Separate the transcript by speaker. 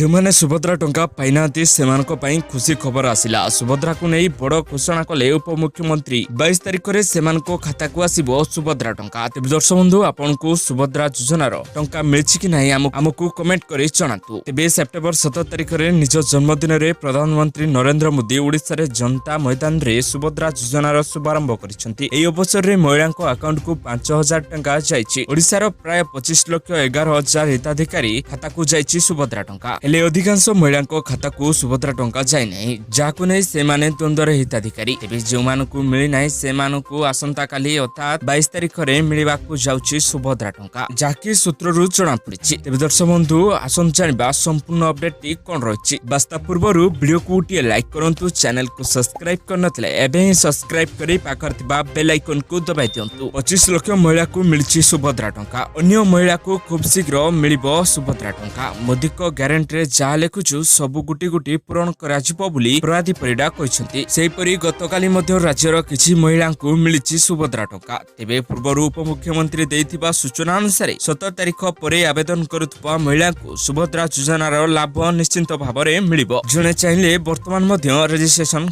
Speaker 1: जो सुभद्रा टंका पाइना खुशी खबर आसिला। सुभद्रा को नहीं बड़ घोषणा कले उपमुख्यमंत्री 22 तारिख में से खाता को आसो सुभद्रा टंका। तेज दर्शक बंधु आपण को सुभद्रा योजनार टंका मिली कि नहीं आमको कमेंट कर जनातु। तेज सेप्टेम्बर 17 तारिख में निज जन्मदिन में प्रधानमंत्री नरेंद्र मोदी ओडिशा रे जनता मैदान रे सुभद्रा योजनार शुभारंभ कर अवसर में महिला अकाउंट को 5000 टंका जाइए। ओडिशार प्राय 25,11,000 हिताधिकारी खाता को जाइए सुभद्रा टंका। हेले अधिकांश महिला खाता को सुभद्रा टंका जाए नहीं, जहां नहीं से द्वंद्वर हिताधिकारी। तेज जो मिली ना से आसंता काली अर्थात 22 तारिख में मिलवा जाउछि सुभद्रा टंका, जहाँकि सूत्रु जना पड़ी। तेज दर्शक बंधु आसन जाना संपूर्ण अपडेट टी कौन रही। बास्ता पूर्व वीडियो को लाइक करंतु, चैनल को सब्सक्राइब करनथिले एबे ही सब्सक्राइब करी पाखर थिबा बेल आइकन को दबाई दियंतु। 25 लाख महिला को मिलछि सुभद्रा टंका। अन्य महिला को खूब शीघ्र मिलिबो सुभद्रा टंका। मोदी को ग्यारंटी रे जा लेखुछु सब गुटी गुटी पूरण कराजिबो बोली प्रवादी परिडा कहिसंती। सेहिपरि गतकाली मध्ये राज्यर किछि महिला को मिलिछि सुभद्रा टंका। तेबे पूर्व उपमुख्यमंत्री देइथिबा सूचना अनुसार 17 तारिख परे आवेदन करुथबा महिला को सुभद्रा योजनार लाभ निश्चिंत भाव में मिलिबो। जणे चाहिले वर्तमान मध्ये रजिस्ट्रेशन